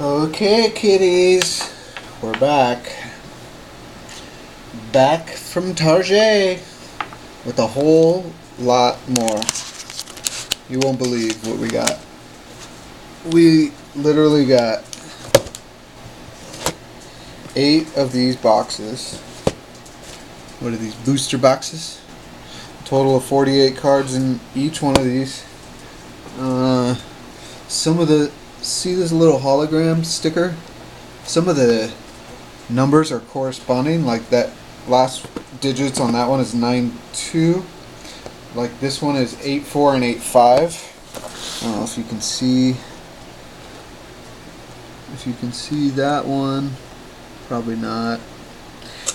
Okay, kitties, we're back. Back from Target with a whole lot more. You won't believe what we got. We literally got 8 of these boxes. What are these, booster boxes? Total of 48 cards in each one of these. Some of the, see this little hologram sticker? Some of the numbers are corresponding, like that last digits on that one is 9-2. Like this one is 8-4 and 8-5. I don't know if you can see. If you can see that one, probably not.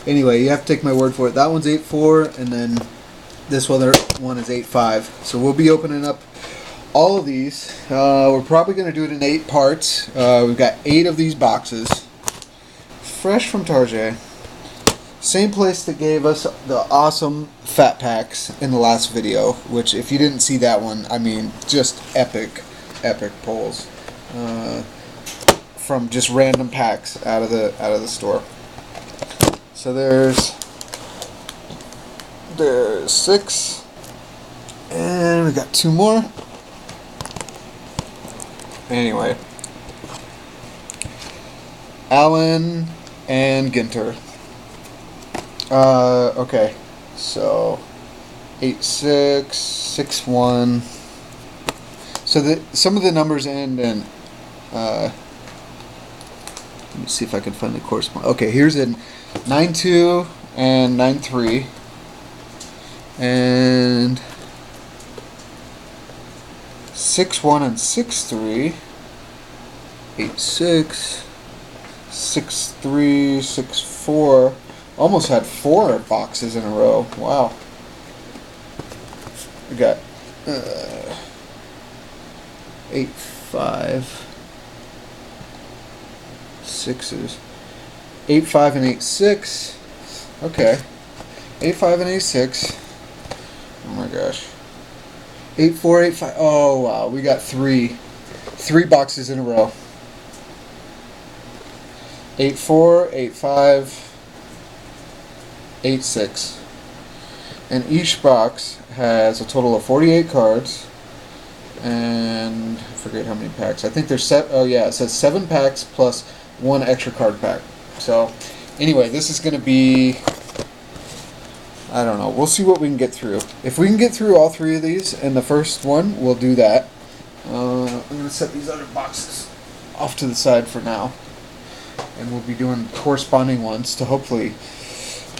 Anyway, you have to take my word for it. That one's 8-4, and then this other one is 8-5. So we'll be opening up all of these. We're probably going to do it in 8 parts. We've got 8 of these boxes, fresh from Target. Same place that gave us the awesome fat packs in the last video, which if you didn't see that one, I mean, just epic pulls from just random packs out of the store. So there's 6, and we got 2 more. Anyway, Allen and Ginter. Okay, so 8-6, 6-1. So some of the numbers end in. Let me see if I can find the corresponding. Okay, here's in 9-2 and 9-3, and 6-1 and 6-3, 8-6, 6-3, 6-4. Almost had 4 boxes in a row. Wow. We got 8-5, 6s, 8-5 and 8-6. Okay, 8-5 and 8-6. Oh my gosh. 8-4, 8-5. Oh wow, we got 3 boxes in a row. 8-4, 8-5, 8-6. And each box has a total of 48 cards, and I forget how many packs. I think there's it says 7 packs plus 1 extra card pack. So anyway, this is going to be, I don't know, we'll see what we can get through. If we can get through all 3 of these in the first one, we'll do that. I'm going to set these other boxes off to the side for now, and we'll be doing corresponding ones to hopefully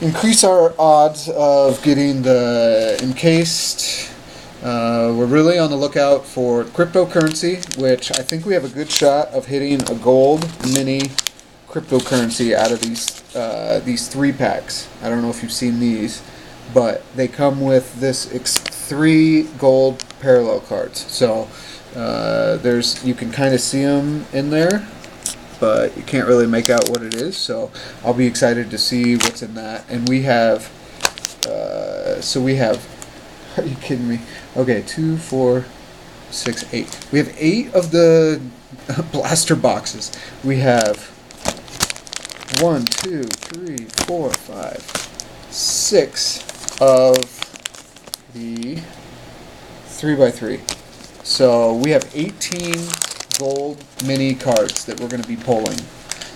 increase our odds of getting the encased. We're really on the lookout for cryptocurrency, which I think we have a good shot of hitting a gold mini cryptocurrency out of these 3 packs. I don't know if you've seen these, but they come with this 3 gold parallel cards. So you can kind of see them in there, but you can't really make out what it is. So I'll be excited to see what's in that. And we have, are you kidding me? Okay, 2, 4, 6, 8. We have 8 of the blaster boxes. We have 1, 2, 3, 4, 5, 6 of the 3x3. So we have 18 gold mini cards that we're going to be pulling.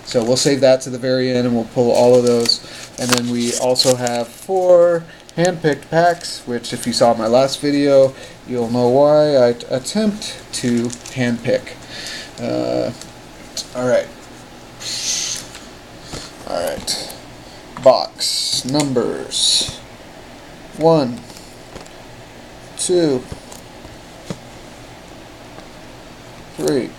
So we'll save that to the very end, and we'll pull all of those. And then we also have 4 hand-picked packs, which if you saw my last video, you'll know why I attempt to hand-pick. Alright. Alright. Box numbers 1, 2, 3.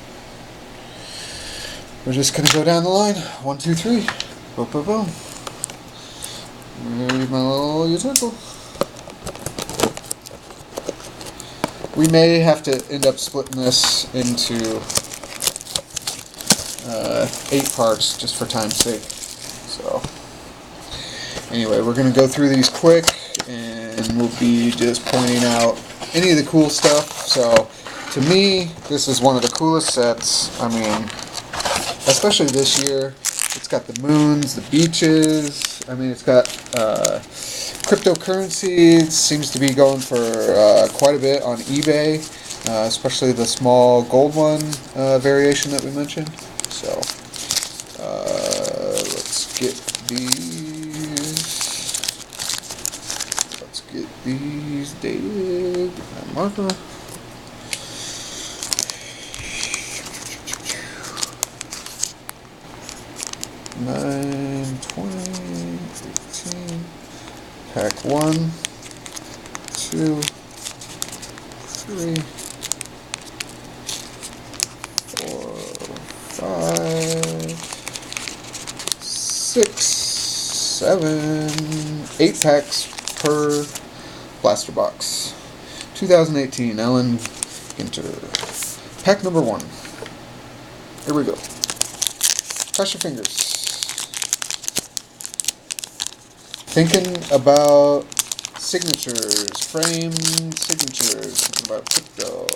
We're just going to go down the line. 1, 2, 3. Boom, boom, boom. There's my little utensil. We may have to end up splitting this into 8 parts just for time's sake. So, anyway, we're going to go through these quick, and we'll be just pointing out any of the cool stuff. So, to me, this is one of the coolest sets. I mean, especially this year. It's got the moons, the beaches. I mean, it's got cryptocurrency. It seems to be going for quite a bit on eBay, especially the small gold one variation that we mentioned. So let's get these. Let's get these dated. Marker. 9, 20, 18, pack 1, 2, 3, 4, 5, 6, 7, 8 packs per blaster box. 2018 Ellen Ginter. Pack number 1. Here we go. Cross your fingers. Thinking about signatures, framed signatures, thinking about crypto.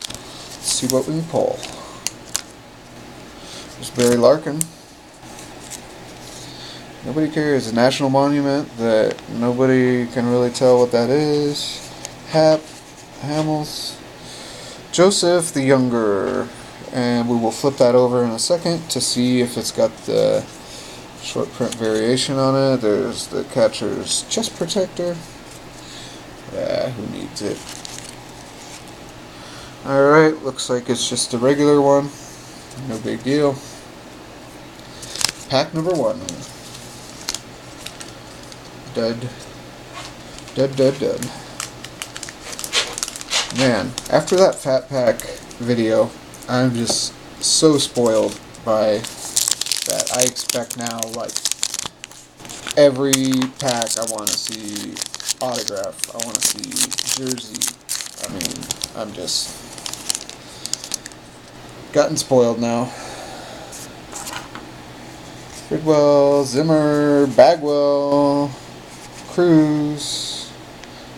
Let's see what we can pull. There's Barry Larkin. Nobody cares. A national monument that nobody can really tell what that is. Hap, Hamels, Joseph the Younger. And we will flip that over in a second to see if it's got the short print variation on it. There's the catcher's chest protector. Yeah, who needs it? Alright, looks like it's just a regular one. No big deal. Pack number 1. Dud. Man, after that Fat Pack video, I'm just so spoiled by that. I expect now, like, every pack I want to see autograph, I want to see jersey. I mean, I'm just gotten spoiled now. Bridwell, Zimmer, Bagwell, Cruz,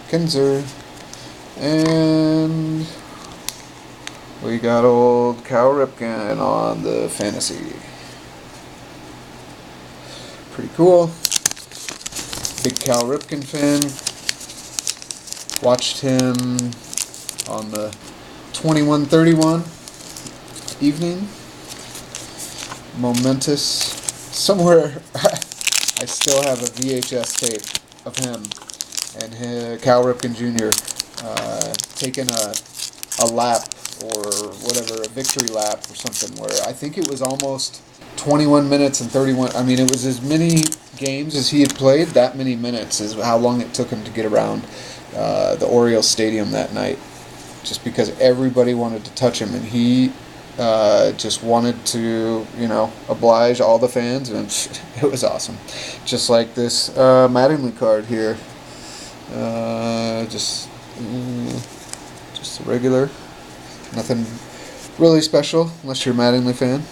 Kinzer, and we got old Cal Ripken on the fantasy. Pretty cool. Big Cal Ripken fan. Watched him on the 21-31 evening. Momentous. Somewhere I still have a VHS tape of him and Cal Ripken Jr. Taking a lap or whatever, a victory lap or something, where I think it was almost 21 minutes and 31. I mean, it was as many games as he had played, that many minutes is how long it took him to get around the Orioles Stadium that night, just because everybody wanted to touch him, and he just wanted to, oblige all the fans, and it was awesome. Just like this Mattingly card here. Just a regular. Nothing really special unless you're a Mattingly fan.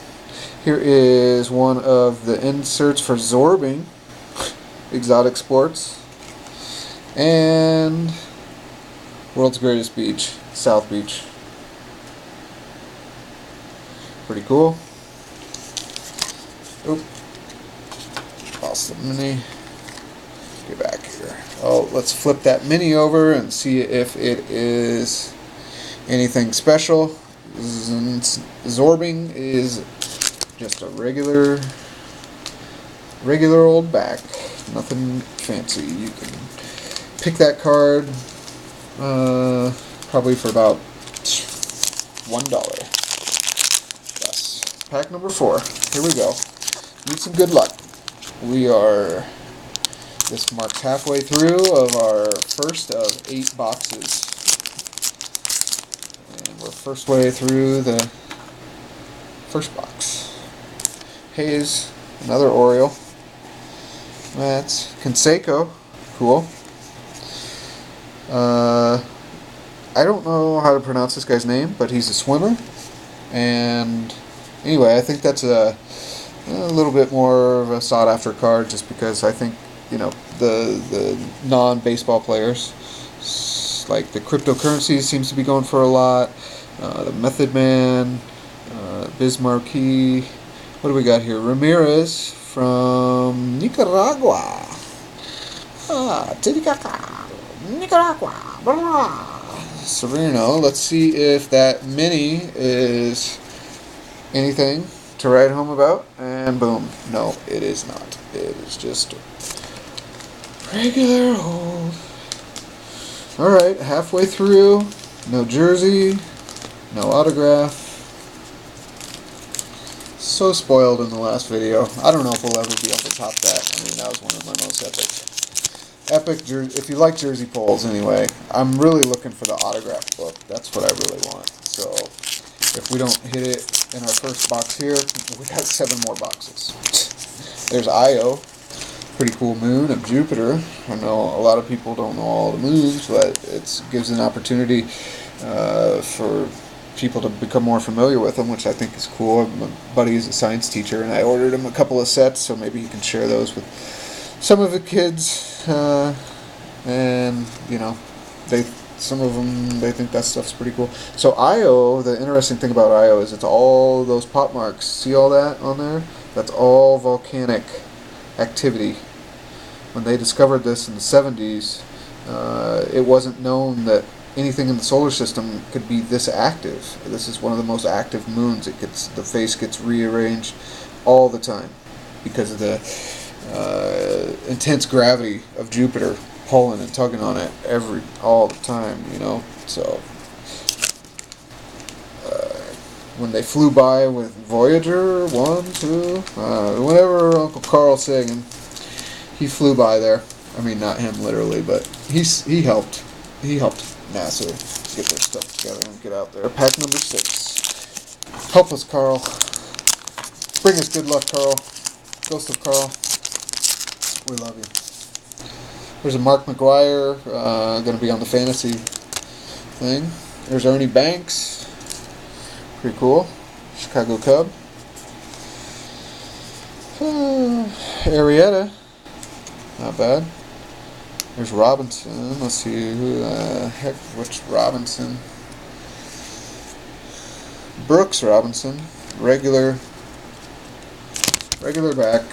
Here is one of the inserts for Zorbing, Exotic Sports, and World's Greatest Beach, South Beach. Pretty cool. Oop. Lost the mini. Get back here. Oh, let's flip that mini over and see if it is anything special. Zorbing is just a regular old back. Nothing fancy. You can pick that card probably for about $1. Yes. Pack number 4. Here we go. Need some good luck. We are this marks halfway through of our first of 8 boxes. And we're first way through the first box. Hayes, another Oriole. That's Canseco. Cool. I don't know how to pronounce this guy's name, but he's a swimmer. And anyway, I think that's a little bit more of a sought-after card, just because I think, the non-baseball players, like the cryptocurrency seems to be going for a lot. The Method Man, Bismarcky. What do we got here? Ramirez from Nicaragua. Titicaca, Nicaragua. Blah. Sereno. Let's see if that mini is anything to write home about. And boom. No, it is not. It is just regular old. Alright, halfway through. No jersey. No autograph. So spoiled in the last video. I don't know if we'll ever be able to top that. I mean, that was one of my most epic jersey. If you like jersey polls anyway, I'm really looking for the autograph book. That's what I really want. So if we don't hit it in our first box here, we got 7 more boxes. There's Io. Pretty cool moon of Jupiter. I know a lot of people don't know all the moons, but it gives an opportunity for people to become more familiar with them, which I think is cool. My buddy is a science teacher, and I ordered him a couple of sets, so maybe he can share those with some of the kids. And you know, some of them they think that stuff's pretty cool. So Io, the interesting thing about Io is it's all those pop marks. See all that on there? That's all volcanic activity. When they discovered this in the 70s, it wasn't known that anything in the solar system could be this active. This is one of the most active moons. The face gets rearranged all the time because of the intense gravity of Jupiter pulling and tugging on it all the time, you know. So when they flew by with Voyager 1, 2, whenever Uncle Carl's singing, he flew by there. I mean, not him literally, but he helped. He helped NASA get their stuff together and get out there. Pack number 6. Help us, Carl. Bring us good luck, Carl. Ghost of Carl. We love you. There's a Mark McGuire, going to be on the fantasy thing. There's Ernie Banks. Pretty cool. Chicago Cub. Arrieta. Not bad. There's Robinson. Let's see who the heck. Which Robinson? Brooks Robinson. Regular back.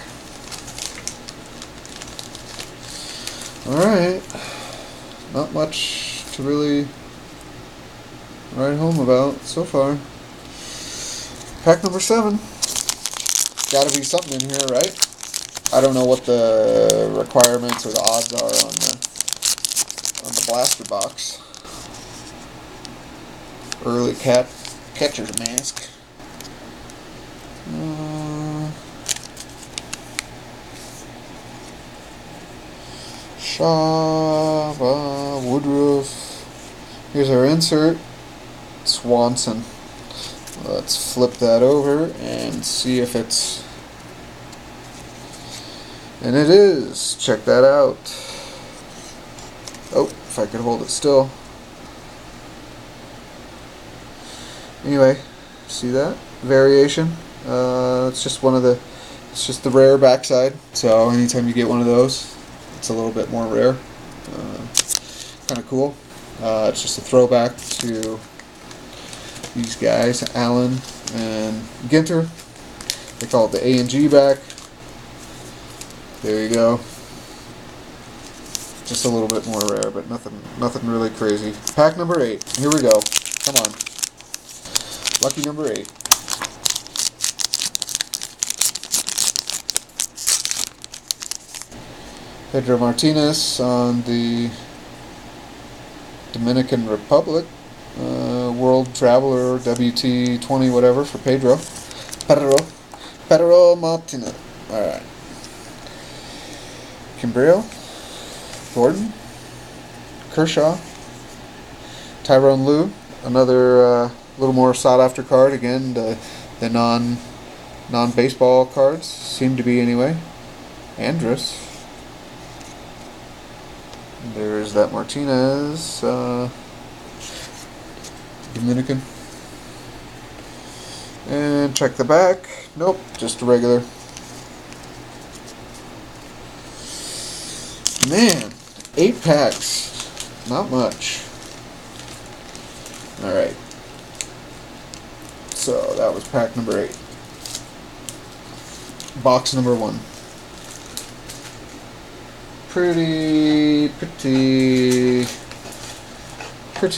Alright. Not much to really write home about so far. Pack number 7. Gotta be something in here, right? I don't know what the requirements or the odds are on the blaster box. Early catcher's mask. Shaw, Woodruff. Here's our insert. Swanson. Let's flip that over and see if it's... And it is. Check that out. Oh, if I could hold it still. Anyway, see that? Variation. It's just it's just the rare backside. So anytime you get one of those, it's a little bit more rare. Kind of cool. It's just a throwback to these guys, Allen and Ginter. They call it the A and G back. There you go. Just a little bit more rare, but nothing really crazy. Pack number 8. Here we go. Come on. Lucky number 8. Pedro Martinez on the Dominican Republic. World Traveler WT20 whatever for Pedro. Pedro Martinez. Alright. Kimbrel, Gordon, Kershaw, Tyrone Lue, another little more sought after card. Again, the non-baseball cards seem to be anyway. Andrus. There's that Martinez, Dominican. And check the back. Nope, just a regular. Man, 8 packs. Not much. Alright. So that was pack number 8. Box number 1. Pretty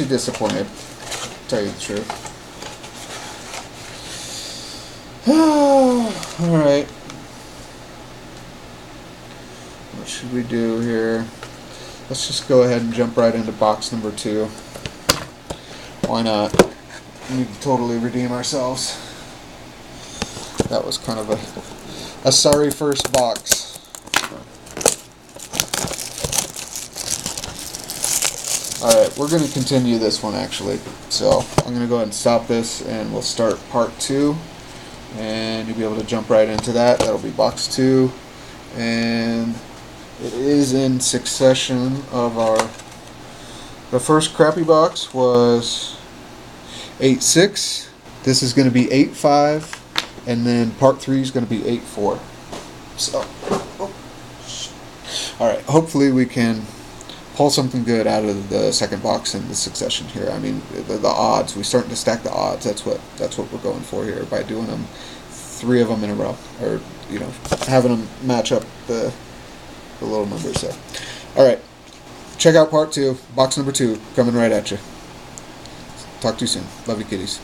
disappointed, to tell you the truth. Alright. What should we do here? Let's just go ahead and jump right into box number 2. Why not? We need to totally redeem ourselves. That was kind of a sorry first box. Alright, we're going to continue this one actually. So I'm going to go ahead and stop this and we'll start part 2. And you'll be able to jump right into that. That'll be box 2. And it is in succession of the first crappy box was 8-6. This is going to be 8-5. And then part 3 is going to be 8-4. So, alright, hopefully we can pull something good out of the second box in the succession here. I mean, the odds, we're starting to stack the odds. That's what we're going for here by doing them 3 of them in a row, or having them match up the little numbers there. Alright, check out part 2, box number 2, coming right at you. Talk to you soon. Love you, kitties.